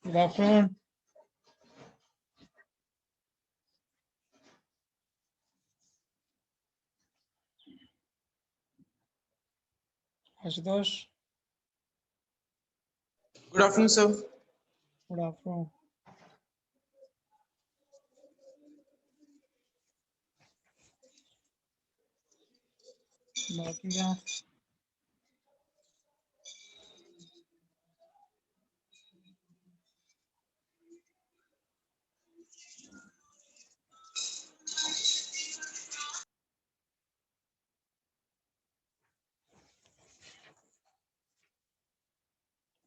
Good afternoon. Ashutosh. Good afternoon, sir. Good afternoon. बाकी क्या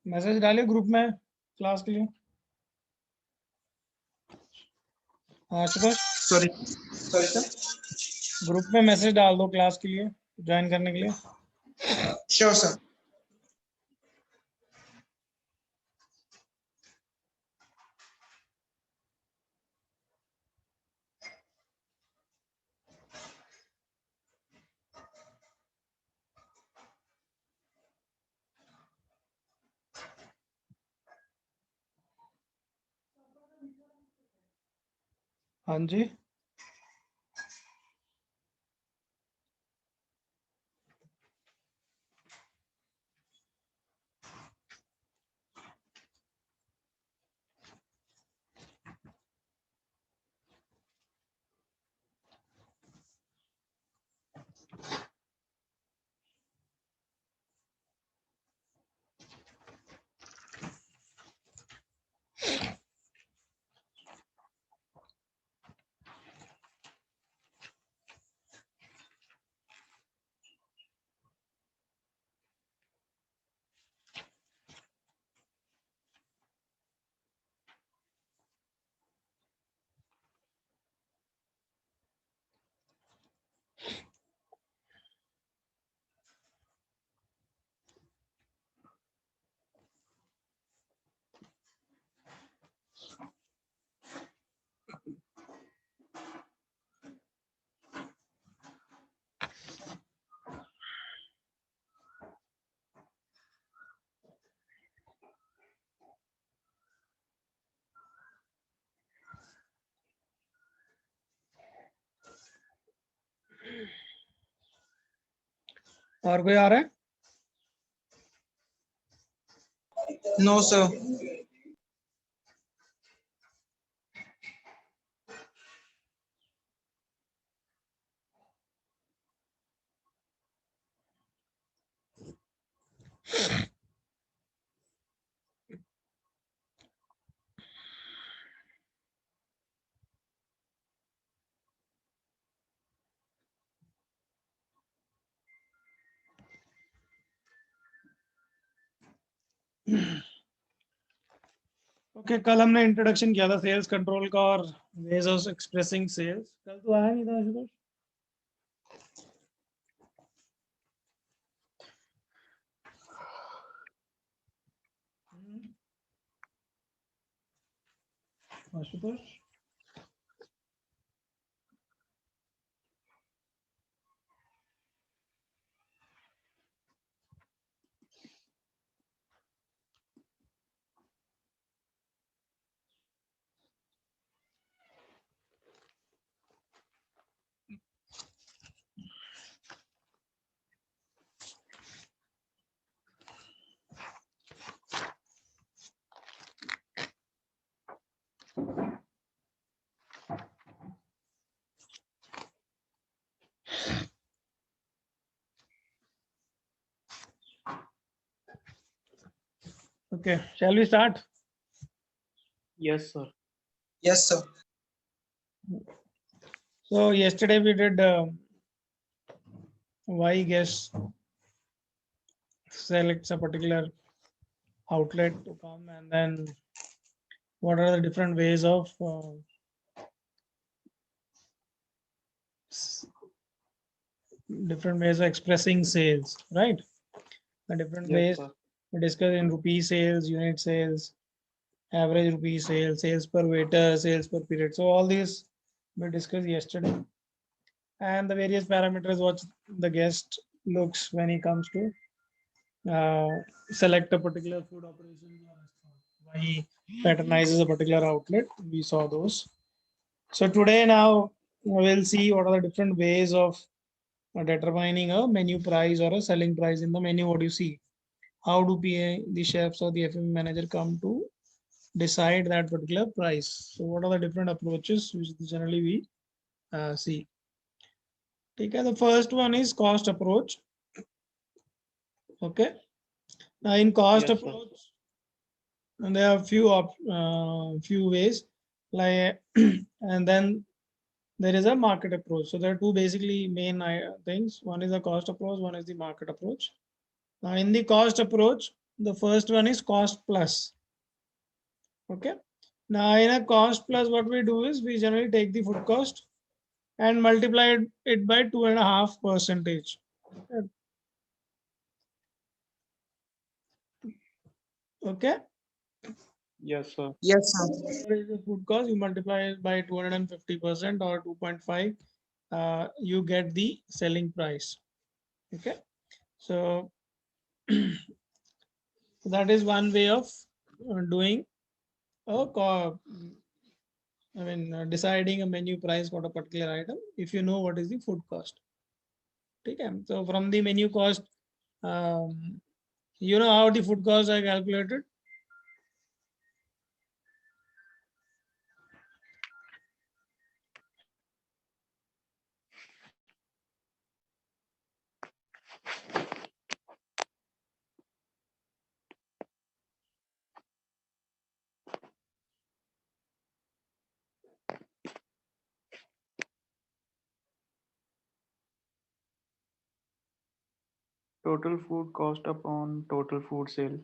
message डालिए ग्रुप में क्लास के लिए। हाँ आशुतोष, Sorry, sir. ग्रुप में मैसेज डाल दो क्लास के लिए ज्वाइन करने के लिए। Sure, sir. हाँ जी, और कोई आ रहा है? No, sir. ओके, कल हमने इंट्रोडक्शन किया था सेल्स कंट्रोल का और वेज ऑफ एक्सप्रेसिंग सेल्स। कल तो आया नहीं था Ashutosh. Ashutosh Okay, shall we start? Yes, sir. Yes, sir. So yesterday we did why guest selects a particular outlet to come, and then what are the different ways of expressing sales, right? The different Yes, ways sir. we discuss in rupee sales, unit sales, average rupee sales, sales per waiter, sales per period. So all these we discussed yesterday, and the various parameters what the guest looks when he comes to select a particular food operation or restaurant. Why he patronizes a particular outlet. We saw those. So today now we'll see what are the different ways of determining a menu price or a selling price in the menu. What you see, how do PA, the chefs or the FM manager come to decide that particular price? So what are the different approaches which generally we see? Okay, the first one is cost approach. Okay, now in cost Yes, sir. approach, and there are few ways, like and then there is a market approach. So there are two basically main things. One is the cost approach, one is the market approach. Now in the cost approach, the first one is cost plus. Okay, now in a cost plus, what we do is we generally take the food cost and multiply it by 2.5%. Okay, Yes, sir. Yes, sir. what is the food cost? You multiply it by 250% or 2.5, you get the selling price. Okay, so that is one way of doing deciding a menu price for a particular item if you know what is the food cost. Okay, so from the menu cost, you know how the food costs are calculated. Total food cost upon total food sale.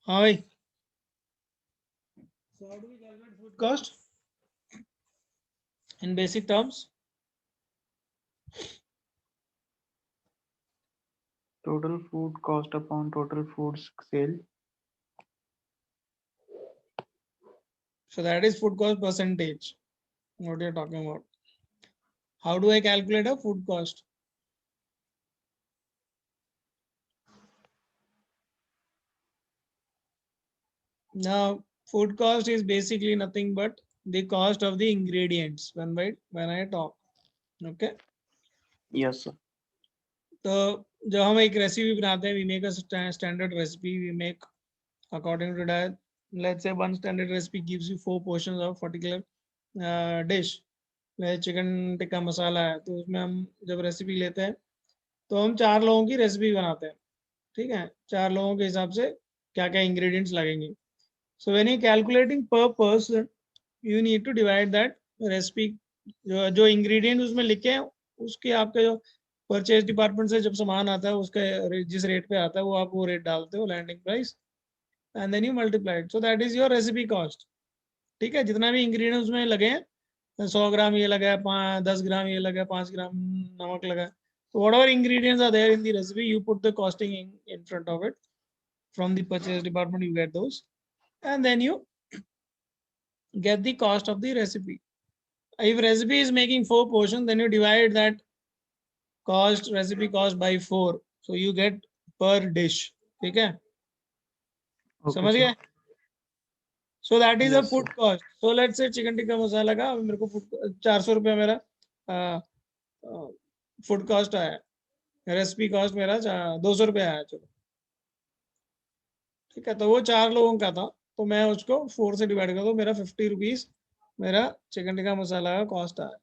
Hi. So how do we calculate food cost in basic terms? Total food cost upon total food sale. So that is food cost percentage. What you're talking about. How do I calculate a food cost? Now, food cost is basically nothing but the cost of the ingredients when I talk. Okay. Yes, sir. तो जब हम एक recipe बनाते हैं, we make a standard recipe, we make according to that. Let's say one standard recipe gives you 4 portions of particular dish. Chicken tikka masala है, तो उसमें हम जब रेसिपी लेते हैं तो हम 4 लोगों की रेसिपी बनाते हैं. ठीक है, 4 लोगों के हिसाब से क्या क्या इंग्रेडिएंट्स लगेंगे. So when you calculating per person you need to divide that recipe. जो इंग्रेडिएंट उसमें लिखे हैं उसके आपके जो परचेज डिपार्टमेंट से जब सामान आता है उसका जिस रेट पे आता है वो आप वो रेट डालते हो landing price and then you multiply it. So that is your recipe cost. ठीक है, जितना भी इंग्रेडिएंट उसमें लगे हैं, 100 ग्राम ये लगा है, 10 ग्राम ये लगा है, 5 ग्राम नमक लगा है. So whatever ingredients are there in the recipe, you put the costing in front of it. From the purchase department, you get those, and then you get the cost of the recipe. If recipe is making 4 portions, then you divide that cost recipe cost by 4. So you get per dish. ठीक है, Okay, समझ sir. गए? So that is a Yes, food sir. cost. So let's say chicken tikka masala का मेरे को 400 रुपया मेरा food cost आया. रेसिपी कॉस्ट मेरा 200 रुपया आया. चलो ठीक है, तो वो 4 लोगों का था, तो मैं उसको 4 से डिवाइड कर दूं, मेरा 50 रुपीज मेरा चिकन टिक्का मसाला का कॉस्ट आया.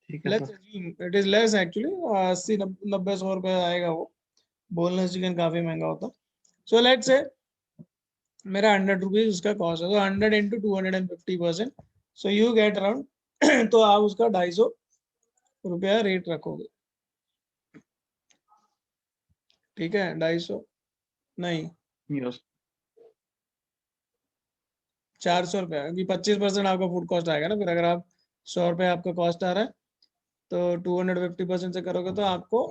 ठीक है let's sir. Assume it is less actually, 80 90 100 रुपए आएगा वो. बोनलेस चिकन काफी महंगा होता. सो लेट्स से मेरा 100 रुपीज उसका कॉस्ट है, तो 100 into 250%. So you get around तो आप उसका 250 रुपया रेट रखोगे. ठीक है, 250 नहीं, Yes. 400 रुपया, क्योंकि 25% आपका फूड कॉस्ट आएगा ना. फिर अगर आप 100 रुपये आपका कॉस्ट आ रहा है तो 250% से करोगे तो आपको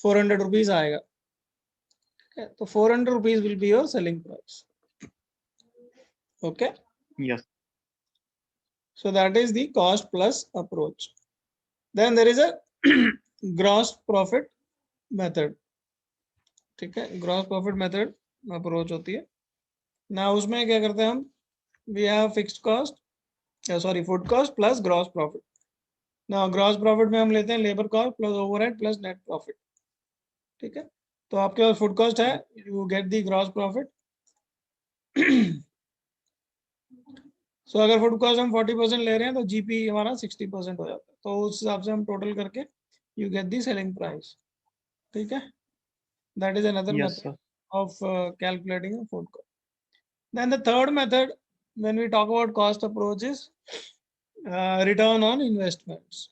400 रुपीज आएगा. ठीक है, तो 400 rupees will be your selling price. Okay, Yes. so that is the cost plus approach. Then there is a gross profit method. ठीक है, ग्रॉस प्रॉफिट मेथड अप्रोच होती है ना. उसमें क्या करते हैं हम, we have fixed cost, sorry food cost plus gross profit. ना ग्रॉस प्रॉफिट में हम लेते हैं labour cost plus overhead plus net profit. ठीक है, तो आपके पास फूड कॉस्ट है, you get the gross profit. So अगर फूड कॉस्ट हम 40% ले रहे हैं तो जीपी हमारा 60% हो जाता है. तो उस हिसाब से हम टोटल करके you get the selling price. ठीक है, that is another Yes, method sir. of calculating a food cost. Then the third method when we talk about cost approach is return on investments.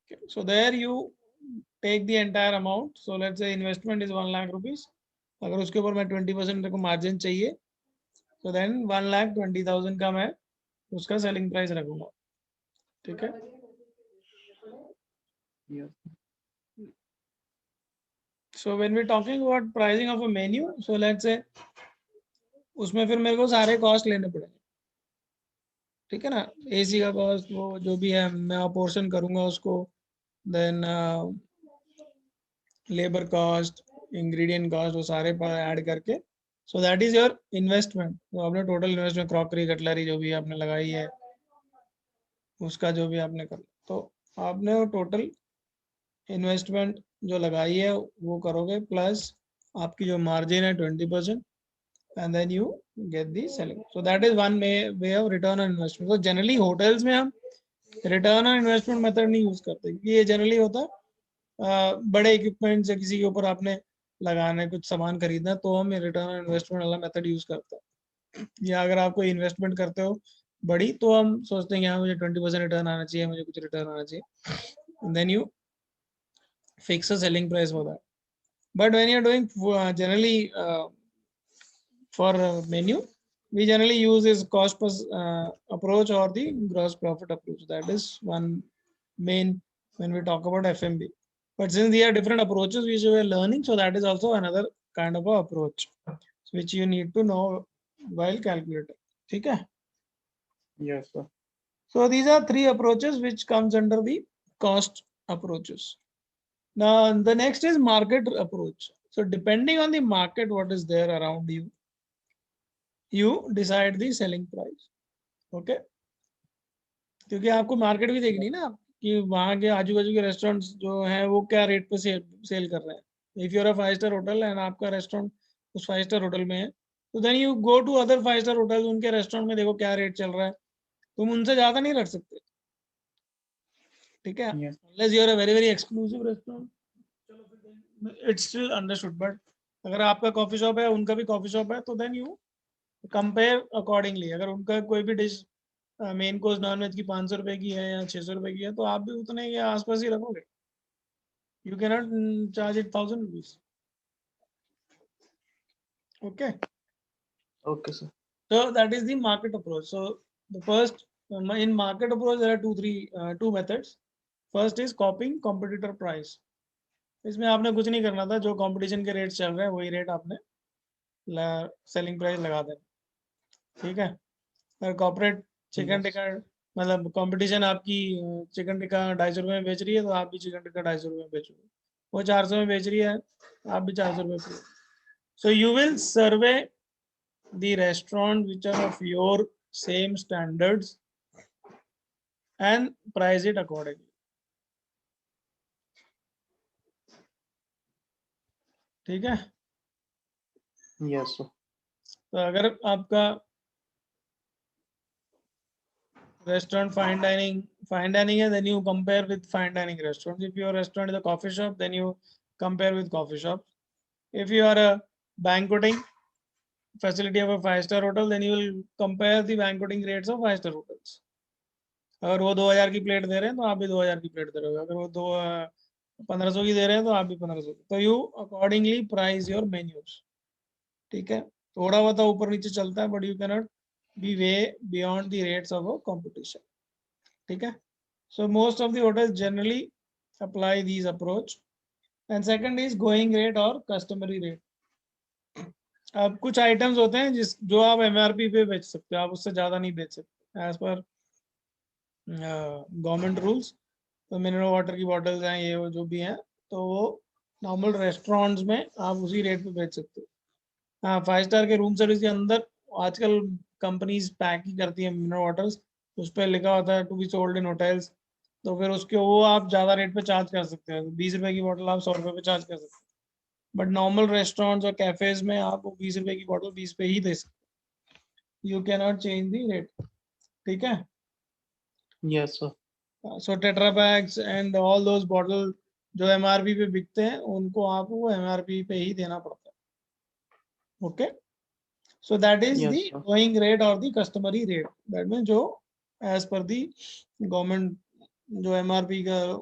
Okay. So there you take the entire amount. So let's say investment is 1 lakh rupees. अगर उसके ऊपर मैं 20% को margin चाहिए तो then 1,20,000 का मैं उसका सेलिंग प्राइस रखूंगा. ठीक है, Yes. so when we're talking about pricing of a menu, so let's say उसमें फिर मेरे को सारे कॉस्ट लेने पड़ेंगे. ठीक है ना, एसी का कॉस्ट वो जो भी है मैं अपोर्शन करूंगा उसको. देन लेबर कॉस्ट, इंग्रेडिएंट कॉस्ट, वो सारे ऐड करके. So that is your investment. तो आपने टोटल इन्वेस्टमेंट क्रॉकरी कटलरी जो भी आपने लगाई है उसका जो भी आपने कर, तो आपने वो टोटल इन्वेस्टमेंट जो लगाई है वो करोगे प्लस आपकी जो मार्जिन है 20%, and then you get the selling. So that is one way of return on investment. तो जनरली होटल्स में हम रिटर्न ऑन इन्वेस्टमेंट मेथड नहीं यूज करते, क्योंकि ये जनरली होता है बड़े इक्विपमेंट या किसी के ऊपर आपने लगाना है, कुछ सामान खरीदना है, तो हम रिटर्न ऑन इन्वेस्टमेंट वाला मेथड यूज करते हैं. या अगर आप कोई इन्वेस्टमेंट करते हो बड़ी, तो हम सोचते हैं कि हाँ मुझे 20% रिटर्न आना चाहिए, मुझे कुछ रिटर्न आना चाहिए, then you fix a selling price for that. But when you are doing generally for menu, we generally use is cost plus approach or the gross profit approach. That is one main when we talk about FMB. But since they are different approaches which we are learning, so that is also another kind of a approach which you need to know while calculating. Okay. Yes, sir. So these are 3 approaches which comes under the cost approaches. Now the next is market approach. So depending on the market, what is there around you, you decide the selling price. Okay, क्योंकि आपको market भी देखनी ना कि वहाँ के आजू बाजू के रेस्टोरेंट्स जो हैं वो क्या रेट पे सेल कर रहे हैं. If you are a 5 star hotel and आपका रेस्टोरेंट उस 5 स्टार होटल में है, तो then you go to other 5 star hotel, उनके रेस्टोरेंट में देखो क्या रेट चल रहा है. तुम उनसे ज्यादा नहीं रख सकते. ठीक है, Yes. unless you are a very very exclusive restaurant. It's still understood, but अगर आपका कॉफी शॉप है, उनका भी कॉफी शॉप है, तो देन यू कंपेयर अकॉर्डिंगली। अगर उनका कोई भी dish main course non veg की 500 रुपए की है या 600 रुपए की है, तो आप भी उतने के आसपास ही रखोगे। You can not charge it 1000 rupees. Okay, Okay, sir. so that is the market approach. So the first in market approach there are two methods. First is copying competitor price. इसमें आपने कुछ नहीं करना था, जो कंपटीशन के rate चल रहे हैं वही रेट आपने सेलिंग प्राइस लगा देना, ठीक है। अगर कॉर्पोरेट चिकन Yes. टिक्का मतलब कंपटीशन आपकी चिकन टिक्का 250 रुपये में बेच रही है, तो आप भी चिकन टिक्का 250 रुपये में बेचोगे। वो 400 में बेच रही है, आप भी 400 रुपये पे। So you will survey the restaurant which are of your same standards and price it accordingly. ठीक है। Yes, sir. तो अगर आपका रेस्टोरेंट फाइन डाइनिंग है, then you compare with fine dining restaurants. If your restaurant is a coffee shop, then you compare with coffee shops. If you are a banqueting facility of a 5-star hotel, then you will compare the banqueting rates of 5-star hotels. अगर वो 2000 की plate दे रहे हैं, तो आप भी 2000 की plate दे रहे हो। अगर वो 1500 की दे रहे हैं, तो आप भी 1500 की। तो you accordingly price your menus, ठीक है। थोड़ा बहुत ऊपर नीचे चलता है, but you can not be way beyond the rates of a competition, ठीक है। So most of the hotels generally apply this approach. And second is going rate और कस्टमरी रेट। अब कुछ आइटम्स होते हैं जो आप एमआरपी पे बेच सकते हो, आप उससे ज्यादा नहीं बेच सकते एज पर गवर्नमेंट रूल्स। तो मिनरल वाटर की बॉटल्स हैं, ये वो जो भी हैं, तो वो नॉर्मल रेस्टोरेंट्स में आप उसी रेट पे बेच सकते हो। हाँ, 5 स्टार के रूम सर्विस के अंदर आजकल कंपनीज पैक ही करती है मिनरल वाटर्स, उस पर लिखा होता है to be sold in hotels, तो फिर उसके वो आप ज़्यादा रेट पे चार्ज कर सकते हैं। 20 रुपए की बॉटल आप 100 रुपए पे चार्ज कर सकते हैं, बट नॉर्मल रेस्टोरेंट्स और कैफेज में आप वो 20 रुपए की बॉटल 20 पे ही दे सकते। You can not change the rate, ठीक है। Yes, sir. So tetra packs and all those bottle जो एमआरपी पे बिकते हैं, उनको आपको एमआरपी पे ही देना पड़ता है। Okay, so that is Yes, the sir. Going rate और the customary rate. That mean जो एज पर दी गवर्नमेंट जो एमआरपी का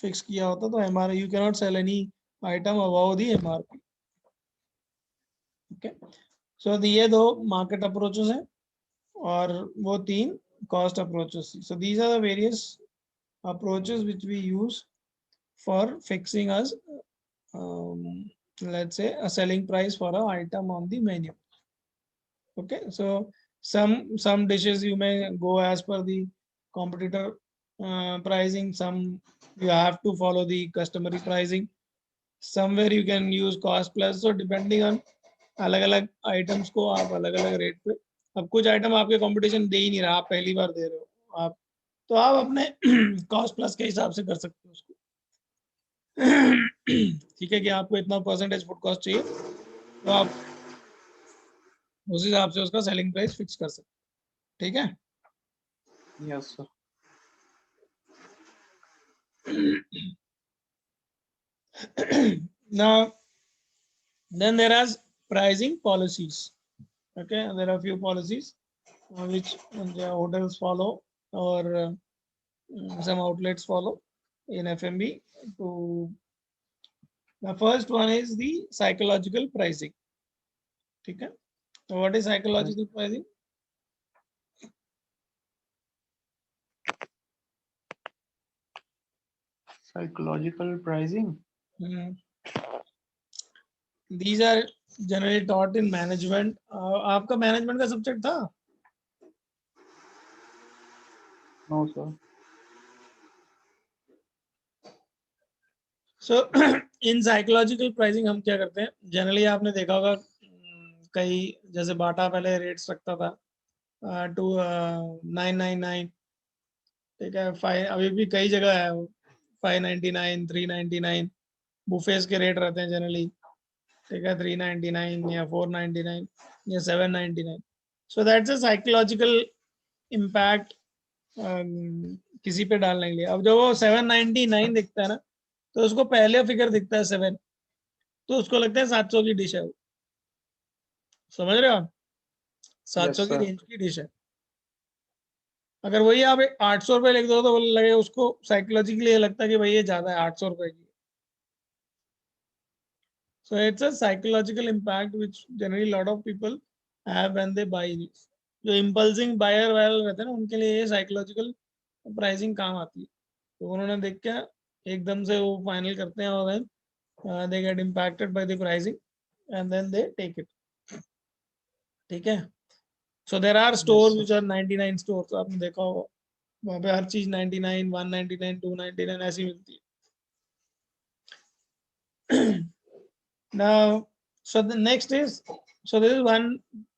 फिक्स किया होता, तो MR you can not sell any item above the MRP. Okay, so ये 2 market approaches हैं और वो 3 cost approaches. So these are the various approaches which we use for fixing us let's say a selling price for an item on the menu. Okay, so some dishes you may go as per the competitor pricing, some you have to follow the customary pricing, somewhere you can use cost plus. So depending on अलग अलग items को आप अलग अलग rate पे, अब कुछ item आपके कंपटीशन दे ही नहीं रहा, आप पहली बार दे रहे हो आप, तो आप अपने कॉस्ट प्लस के हिसाब से कर सकते हो उसको। ठीक है, कि आपको इतना परसेंटेज फूड कॉस्ट चाहिए, तो आप उस हिसाब से उसका सेलिंग प्राइस फिक्स कर सकते हो, ठीक है। Yes, sir. Now then there are pricing policies. Okay, there are few policies which the hotels follow or some outlets follow in F&B. To the first one is the psychological pricing. ठीक है, so what is psychological pricing? Psychological pricing. These are generally taught in management. आपका management का subject था? No, sir. So in psychological pricing हम क्या करते हैं, generally आपने देखा होगा कई जैसे बाटा पहले रेट्स रखता था 999, ठीक है। 5 अभी भी कई जगह है 599, 399 बुफेस के रेट रहते हैं जनरली, ठीक है। 399 या 499 या 799। So that's a psychological impact किसी पे डालने के लिए। अब जब वो 799 दिखता है ना, तो उसको पहले फिगर दिखता है 7, तो उसको लगता है 700 की डिश है वो। समझ रहे हो आप? 700 की sir. रेंज की डिश है। अगर वही आप 800 रुपये लिख दो तो लगे उसको साइकोलॉजिकली लगता है कि भाई ये ज्यादा है 800 रुपए की। So it's a psychological impact which generally lot of people have when they buy these. जो impulsive buyer वाले रहते हैं ना उनके लिए ये psychological pricing काम आती है। तो उन्होंने देख के एकदम से वो फाइनल करते हैं और then they get impacted by the pricing and then they take it. ठीक है? So there are stores sir. which are 99 stores. आपने देखा होगा वहाँ पे हर चीज 99, 199, 299 ऐसी मिलती है। Now, so the next is, so there is one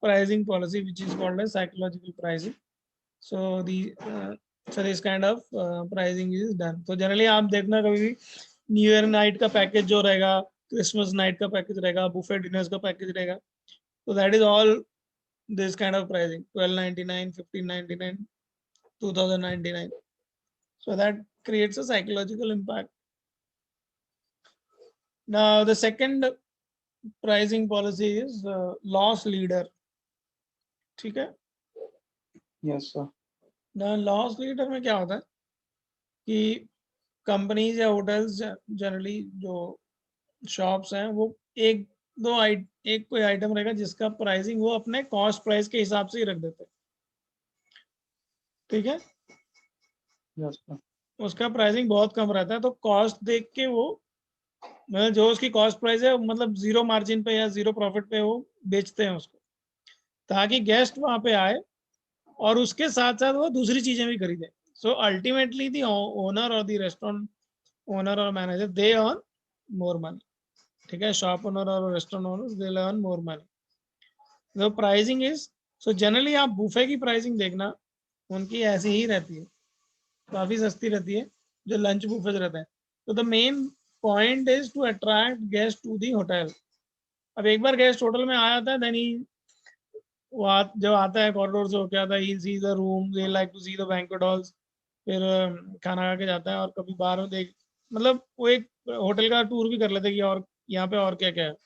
pricing policy which is called as psychological pricing. So so this kind of pricing is done. So generally आप देखना कभी भी न्यू ईयर नाइट का पैकेज जो रहेगा, Christmas night का package रहेगा, buffet dinners का पैकेज रहेगा, तो that is all this kind of pricing, 1299, 1599, 2099. So that creates a psychological impact. Now the second pricing policy is loss leader. ठीक है? Yes, sir. ना लॉस लीडर में क्या होता है कि कंपनीज या होटल्स जनरली जो शॉप्स हैं वो एक एक कोई आइटम रहेगा जिसका प्राइसिंग वो अपने कॉस्ट प्राइस के हिसाब से ही रख देते हैं। ठीक है? Yes, sir. उसका प्राइसिंग बहुत कम रहता है, तो कॉस्ट देख के वो मतलब जो उसकी कॉस्ट प्राइस है मतलब जीरो मार्जिन पे या जीरो प्रॉफिट पे वो बेचते हैं उसको, ताकि गेस्ट वहां पे आए और उसके साथ साथ वो दूसरी चीजें भी खरीदे। सो अल्टीमेटली द ओनर और द रेस्टोरेंट ओनर और manager they earn more money. ठीक है? शॉप ओनर और restaurant owner they earn more money. The pricing is, so generally आप बुफे की प्राइसिंग देखना उनकी ऐसी ही रहती है, काफी सस्ती रहती है जो लंच बुफे रहते हैं। तो the main point is to attract guest to the hotel. अब एक बार गेस्ट होटल में आया था देन ही जब आता है कॉरिडोर से होके आता है, he see the room, they like to see the banquet halls, फिर खाना खा के जाता है और कभी बाहर में देख मतलब वो एक होटल का टूर भी कर लेते हैं कि और यहाँ पे और क्या क्या है,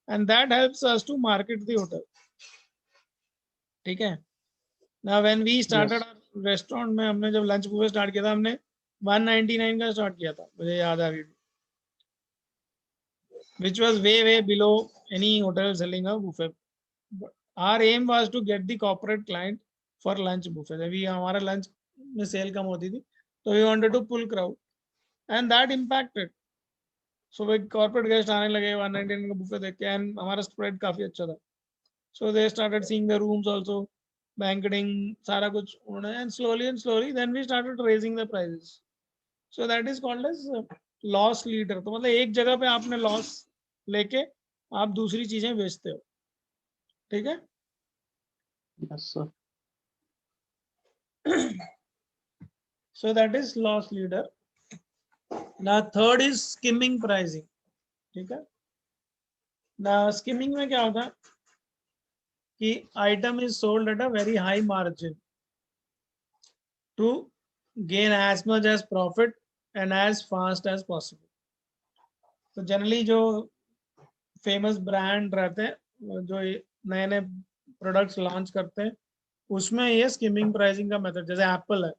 and that helps us to market the hotel. ठीक है? Now when we started Yes. Restaurant में हमने जब लंच बुफे स्टार्ट किया था हमने 199 का स्टार्ट किया था, मुझे याद आ गई, which was way below any hotel selling a buffet. But our aim was to get the corporate client for lunch buffet. अभी हमारा लंच में सेल कम होती थी तो we wanted to pull crowd and that impacted. So भाई corporate guest आने लगे 199 का buffet देख के and हमारा spread काफी अच्छा था. So they started seeing the rooms also, banqueting सारा कुछ उन्होंने, and slowly then we started raising the prices. So that is called as loss leader. तो मतलब एक जगह पे आपने लॉस लेके आप दूसरी चीजें बेचते हो। ठीक है? Yes, sir. So that is loss leader. Now third is skimming pricing. ठीक है? Now skimming में क्या होता है कि item is sold at a very high margin to gain as much as profit and as fast as possible. तो generally जो famous brand रहते हैं जो नए नए प्रोडक्ट्स लॉन्च करते हैं उसमें ये स्किमिंग प्राइसिंग का मेथड, जैसे एप्पल है।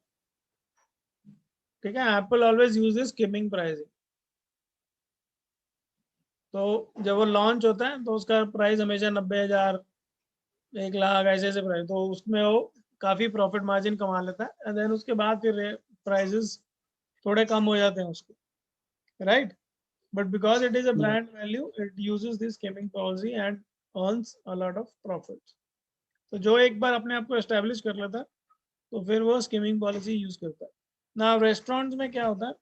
ठीक है? Apple always uses skimming pricing. तो जब वो लॉन्च होता है तो उसका प्राइस हमेशा 90,000, 1 लाख ऐसे ऐसे प्राइस, तो उसमें वो काफी प्रॉफिट मार्जिन कमा लेता है एंड देन उसके बाद फिर प्राइसेस थोड़े कम हो जाते हैं उसके, right? But because it is a Yeah. Brand value it uses this skimming policy and earns a lot of profit. तो जो एक बार अपने आप को एस्टेब्लिश कर लेता है तो फिर वो स्किमिंग पॉलिसी यूज करता है ना। रेस्टोरेंट्स में क्या होता है,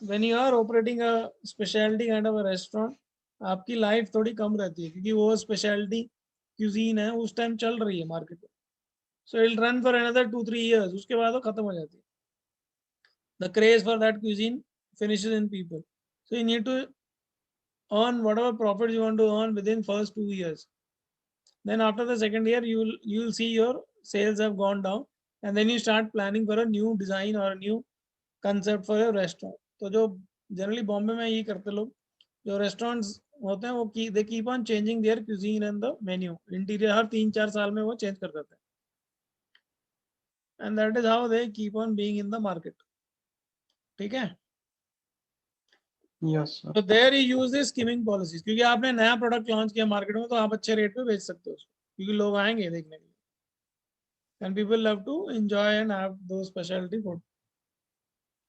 when you are operating a specialty kind of a restaurant, आपकी लाइफ थोड़ी कम रहती है क्योंकि वो स्पेशलिटी क्यूजीन है उस टाइम चल रही है मार्केट में। So it run for another 2-3 years, उसके बाद वो खत्म हो जाती है। The craze for that cuisine finishes in people. So you need to earn whatever profits you want to earn within first 2 years. Then after the second year, you'll see your sales have gone down, and then you start planning for a new design or a new concept for your restaurant. तो जो generally Bombay में यही करते लोग, जो restaurants होते हैं वो they keep on changing their cuisine and the menu, interior हर 3-4 साल में वो चेंज कर देते हैं, and that is how they keep on being in the market. ठीक है. Yes, sir. तो there you use this scheming policies, क्योंकि आपने नया प्रोडक्ट लॉन्च किया मार्केट में तो आप अच्छे रेट पे बेच सकते हो उसको, क्योंकि लोग आएंगे देखने के लिए, and people love to enjoy and have दो speciality food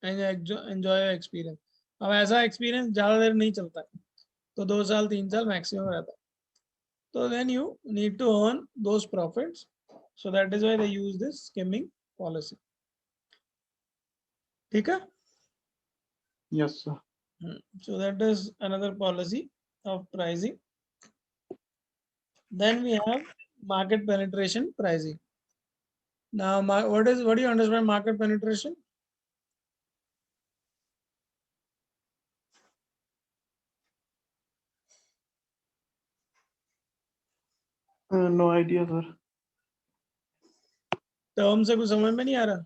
and enjoy experience. अब ऐसा एक्सपीरियंस ज्यादा देर नहीं चलता है, तो 2 साल 3 साल मैक्सिमम रहता है. So then you need to earn those profits. So that is why they use this skimming policy. ठीक है? Yes, sir. So that is another policy of pricing. Then we have market penetration pricing. Now, what do you understand market penetration? No idea, sir. Term से कुछ समझ में नहीं आ रहा.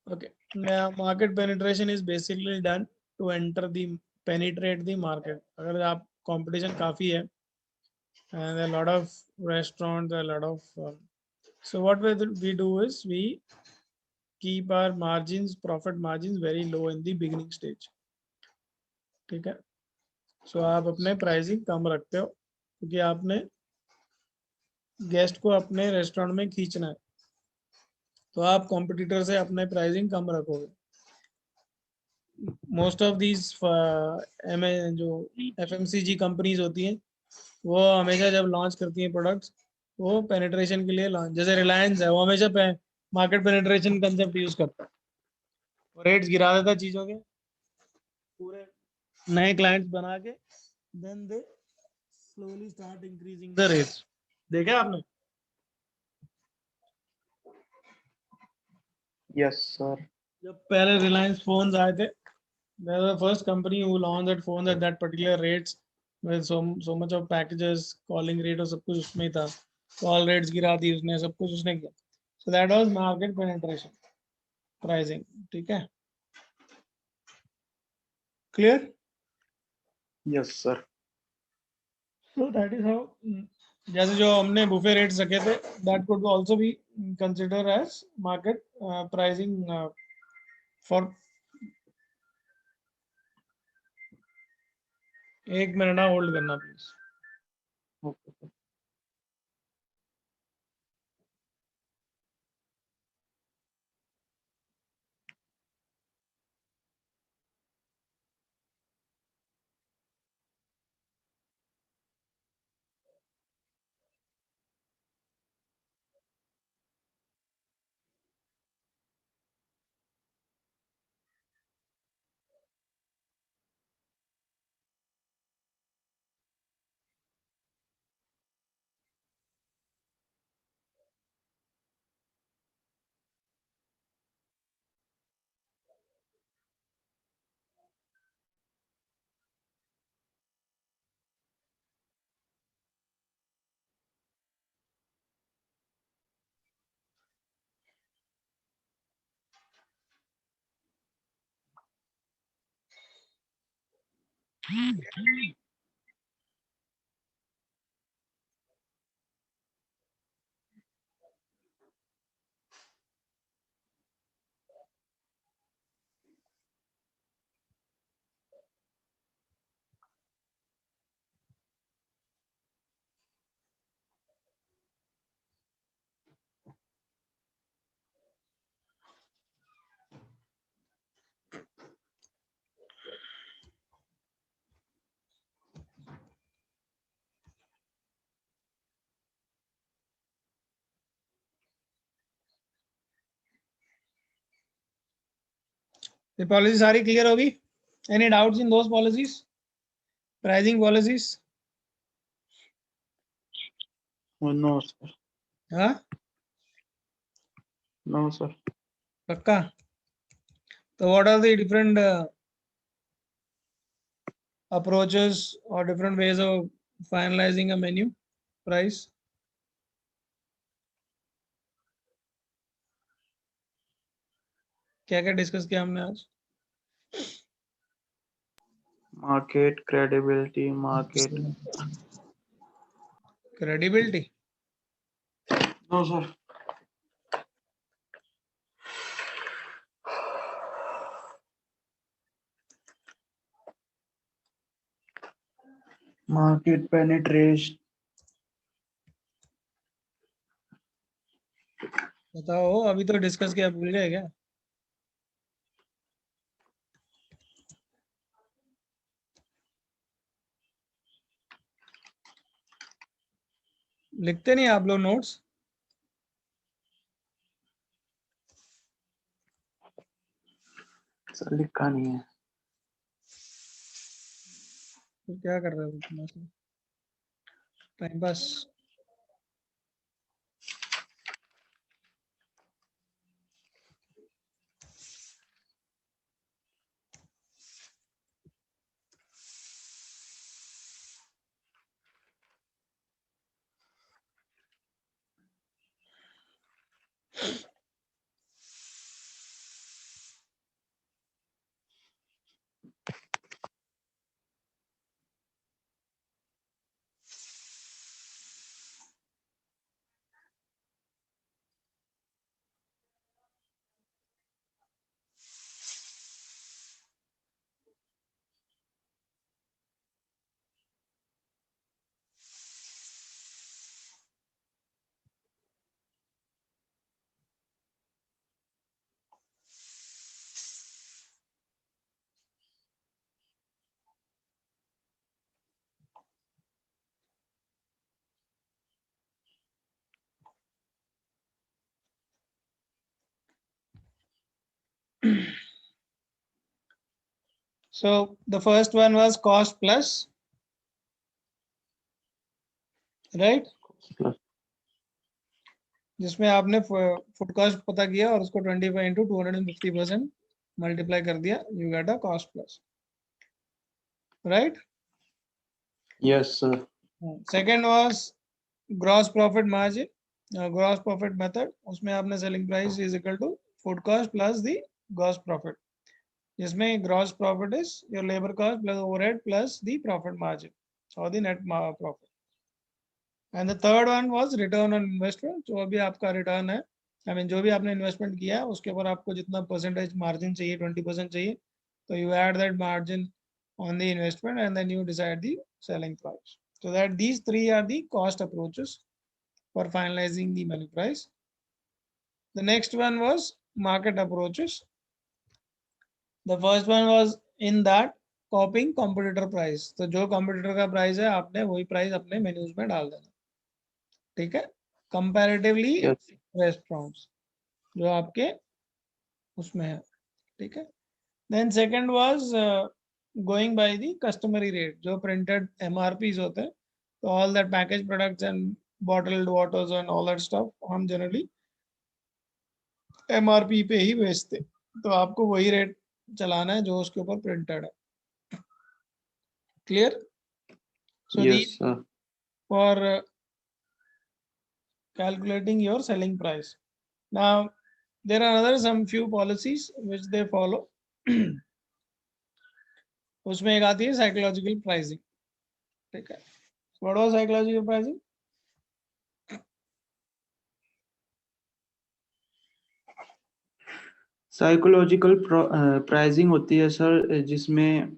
Okay. Now, market penetration is basically done to penetrate the market. अगर आप competition काफी है, and a lot of restaurants, a lot of so what we do is we keep our margins, profit margins very low in the beginning stage. ठीक है. So आप अपने pricing कम रखते हो, क्योंकि आपने गेस्ट को अपने रेस्टोरेंट में खींचना है, तो आप कॉम्पिटिटर से अपने प्राइसिंग कम रखोगे. मोस्ट ऑफ दीज जो FMCG कंपनीज होती हैं, वो हमेशा जब लॉन्च करती हैं प्रोडक्ट्स, वो पेनिट्रेशन के लिए लॉन्च, जैसे रिलायंस है, वो हमेशा मार्केट पेनिट्रेशन कंसेप्ट यूज करता है, रेट्स गिरा देता है चीजों के, पूरे नए क्लाइंट्स बना के, then they slowly start increasing the rates. देखा आपने? Yes, sir. जब पहले रिलायंस फोन्स आए थे, they were the first company who launched that phone at that particular rates with so much of packages, calling rate और सब कुछ उसमें ही था, कॉल रेट्स गिरा दी उसने, सब कुछ उसने किया. So that was market penetration pricing. ठीक है? Clear? Yes, sir. So that is how, जैसे जो हमने बुफे रेट्स रखे थे, that could also be considered as market pricing for. एक मिनट होल्ड करना प्लीज. Okay, sir. ये पॉलिसी सारी क्लियर होगी? Any doubts in those policies, pricing policies? Oh, no, sir. हाँ, No, sir. पक्का? So what are the different approaches or different ways of finalizing a menu price? क्या क्या discuss किया हमने आज? market credibility, market. Credibility. No, sir. Market penetration. बताओ, अभी तो डिस्कस किया, भूल गए क्या? लिखते नहीं आप लोग नोट्स? सर लिखा नहीं है. तो क्या कर रहे हो तुम ऐसे? Time pass. So the first one was cost plus, right? Plus. जिसमें आपने फुड कॉस्ट पता किया और उसको 25 इंटू 250% मल्टीप्लाई कर दिया, you get a cost plus, right? Yes, sir. Second was gross profit margin, gross profit method. उसमें आपने selling price is equal to food cost plus the gross profit, जिसमें gross profit is your labour cost plus overhead plus the profit margin और the net profit. And the third one was return on investment. जो अभी आपका return है, I mean जो भी आपने investment किया है उसके ऊपर आपको जितना परसेंटेज मार्जिन चाहिए, 20% चाहिए, तो you add that margin on the investment and then you decide the selling price. So that these three are the cost approaches for finalizing the menu price. The next one was market approaches. The first one was in that copying competitor price. तो जो competitor का price है आपने वही price अपने menus में डाल देना, ठीक है? Comparatively Yes. restaurants जो आपके उसमें है, ठीक है? Then second was going by the customary rate, जो printed MRPs होते हैं. So all that packaged products and bottled waters and all that stuff हम generally MRP पे ही बेचते, तो आपको वही रेट चलाना है जो उसके ऊपर प्रिंटेड है. Clear? So Yes, these sir. for calculating your selling price. Now there are other some few policies which they follow. उसमें एक आती है साइकोलॉजिकल प्राइसिंग, ठीक है? What was psychological pricing? Psychological pricing होती है सर, जिसमें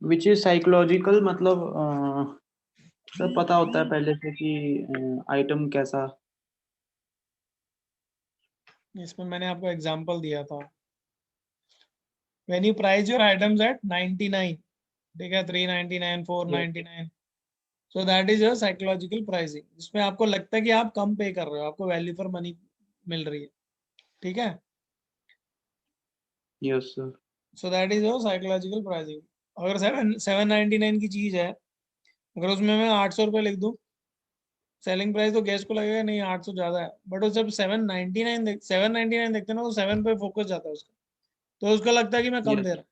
विच इज साइकोलॉजिकल, मतलब सर पता होता है पहले से कि आइटम कैसा. इसमें मैंने आपको एग्जांपल दिया था. When you price your items at 99, ठीक है, 399, 499, so that is your psychological pricing. इसमें आपको लगता है कि आप कम पे कर रहे हो, आपको वैल्यू फॉर मनी मिल रही है, ठीक है? Yes sir. So that is your psychological pricing. अगर 799 की चीज है, अगर उसमें मैं 800 रुपये लिख दूं, सेलिंग प्राइस तो गेस्ट को लगेगा नहीं 800 ज्यादा है, बट वो जब 799 देखते हैं ना, वो 7 पे फोकस जाता है उसका, तो उसको लगता है कि मैं कम दे Yes. रहा हूँ.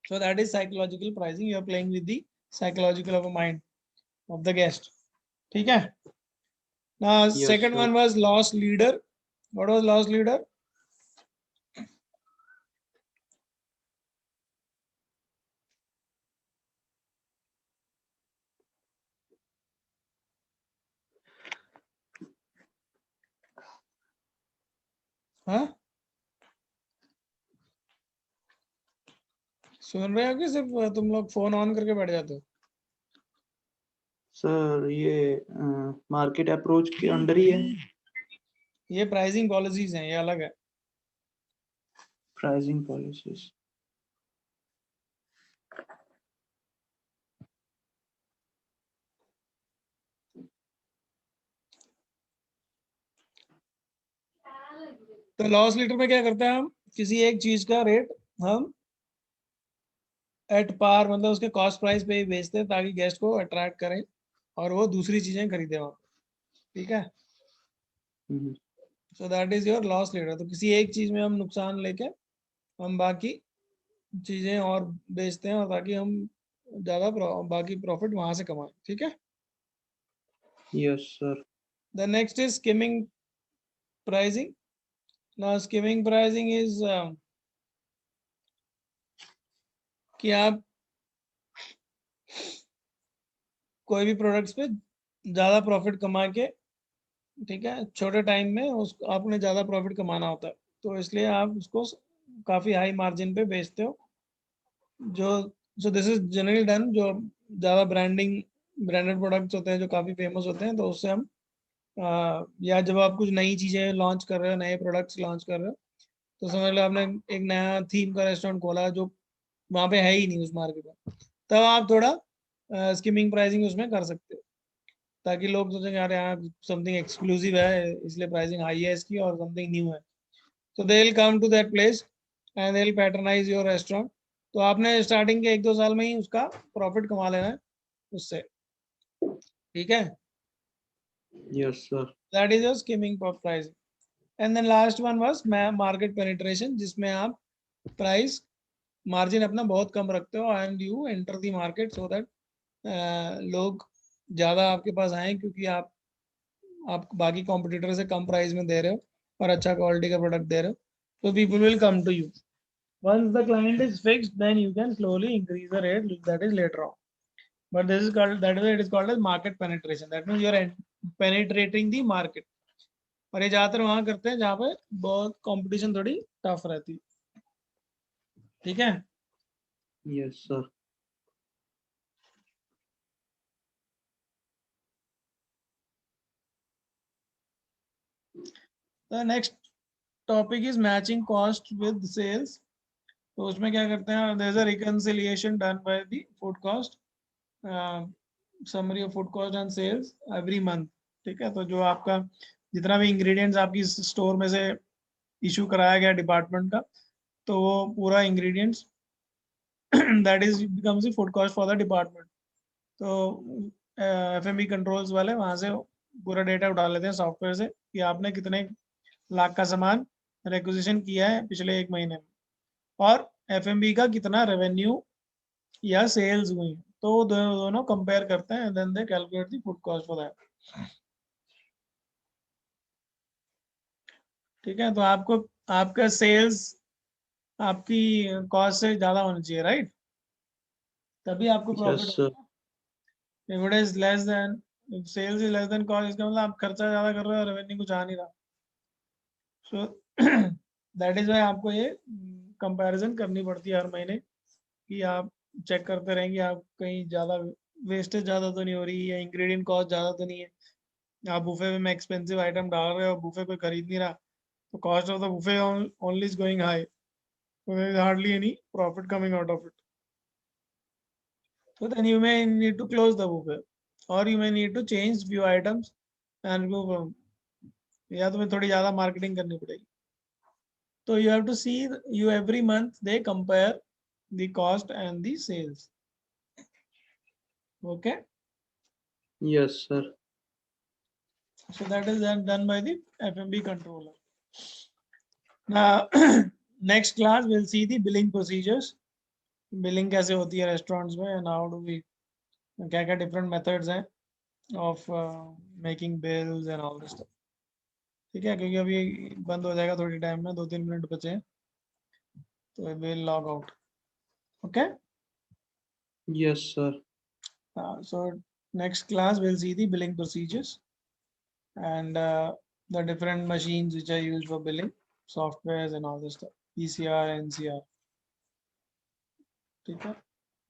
So that is psychological pricing. You are playing with the psychological of a mind of the guest. ठीक है. Now Yes, second sir. one was loss leader. What was loss leader? हाँ, सुन रहे हो कि सिर्फ तुम लोग फोन ऑन करके बैठ जाते हो? सर ये मार्केट अप्रोच के अंडर ही है. ये प्राइसिंग पॉलिसीज हैं, ये अलग है. Pricing policies. तो लॉस लीडर में क्या करते हैं हम, किसी एक चीज का रेट हम एट पार, मतलब उसके कॉस्ट प्राइस पे ही बेचते हैं ताकि गेस्ट को अट्रैक्ट करें और वो दूसरी चीजें खरीदे वहां पे. ठीक है. Hmm. So that is your loss leader. तो किसी एक चीज में हम नुकसान लेके हम बाकी चीजें और बेचते हैं, और ताकि हम ज्यादा बाकी प्रॉफिट वहां से कमाएं. ठीक है. Yes sir. The next is skimming pricing. Now skimming pricing is कि आप कोई भी प्रोडक्ट्स पे ज्यादा प्रॉफिट कमा के, ठीक है, छोटे टाइम में उस आपने ज्यादा प्रॉफिट कमाना होता है, तो इसलिए आप उसको काफी हाई मार्जिन पे बेचते हो. जो so this is generally done, जो ज्यादा ब्रांडेड प्रोडक्ट्स होते हैं जो काफी फेमस होते हैं, तो उससे हम या जब आप कुछ नई चीजें लॉन्च कर रहे हो, नए प्रोडक्ट्स लॉन्च कर रहे हो, तो समझ लो आपने एक नया थीम का रेस्टोरेंट खोला जो वहां पे है ही नहीं उस मार्केट में, तब आप थोड़ा स्कीमिंग प्राइसिंग उसमें कर सकते हो, ताकि लोग सोचेंगे यार यहाँ समथिंग एक्सक्लूसिव है इसलिए प्राइसिंग हाई है इसकी, और समथिंग न्यू है. So they'll come to that place and they'll patronize your restaurant. तो आपने स्टार्टिंग के 1-2 साल में ही उसका प्रॉफिट कमा लेना है उससे. ठीक है. Yes sir. That is your skimming pricing. And then last one was market penetration, जिसमें आप प्राइस मार्जिन अपना बहुत कम रखते हो and you enter the market so that लोग ज्यादा आपके पास आए, क्योंकि आप बाकी कॉम्पिटिटर से कम प्राइस में दे रहे हो और अच्छा क्वालिटी का प्रोडक्ट दे रहे हो, तो people will come to you. Once the client is fixed, then you can slowly increase the rate. That is later on. But this is called, that way it is called as market penetration. That means you are penetrating the market. और ये ज्यादातर वहां करते हैं जहाँ पे बहुत competition थोड़ी टफ रहती है. ठीक है. Yes sir. The next topic is matching cost with sales. तो उसमें क्या करते हैं, there is a reconciliation done by the food cost, summary of food cost and sales every month. ठीक है. तो जो आपका जितना भी इंग्रेडिएंट्स आपकी स्टोर में से इशू कराया गया डिपार्टमेंट का, तो वो पूरा ingredients that is becomes the food cost for the department. तो एफएमबी कंट्रोल्स वाले वहां से पूरा डेटा उठा लेते हैं सॉफ्टवेयर से कि आपने कितने लाख का सामान रिक्विजिशन किया है पिछले 1 महीने में, और एफएमबी का कितना रेवेन्यू या सेल्स हुई, तो वो दोनों कंपेयर करते हैं, then they calculate the food cost for that. ठीक है. तो आपको आपका सेल्स आपकी कॉस्ट से ज्यादा होना चाहिए, राइट, तभी आपको यस प्रॉफिट सर. होगा. If it is less than, if sales is less than cost, इसका मतलब आप खर्चा ज्यादा कर रहे हो, रेवेन्यू कुछ आ नहीं रहा. सो दैट इज वाई आपको ये कंपैरिजन करनी पड़ती है हर महीने, कि आप चेक करते रहेंगे आप कहीं ज्यादा वेस्टेज ज्यादा तो नहीं हो रही है, इंग्रेडिएंट कॉस्ट ज्यादा तो नहीं है. आप बुफे में एक्सपेंसिव आइटम डाल रहे हो, बुफे कोई खरीद नहीं रहा, तो cost of the buffet only is going high, so there is hardly any profit coming out of it. So then you may need to close the buffet, or you may need to change few items and go from, या तुम्हें थोड़ी ज्यादा marketing करनी पड़ेगी. तो you have to see, you every month they compare the cost and the sales. Okay. Yes, sir. So that is done by the FMB controller. Now, next class we'll see the billing procedures. Billing कैसे होती है restaurants में, and how do we, क्या क्या different methods हैं of making bills and all this stuff. ठीक है, क्योंकि अभी बंद हो जाएगा थोड़ी टाइम में, 2-3 मिनट बचे हैं, तो we'll log out. Okay. Yes, sir. So next class we'll see the billing procedures and the different machines which are used for billing, softwares and all this stuff, PCR, NCR. ठीक है,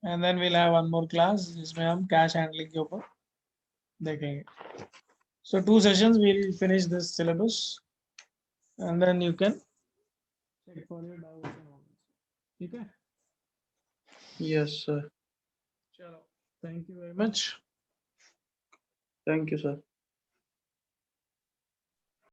and then we'll have one more class जिसमें हम cash handling के ऊपर देखेंगे. So 2 sessions we'll finish this syllabus and then you can check for your doubts and all this. ठीक है, Yes, sir. चलो, thank you very much. Thank you, sir.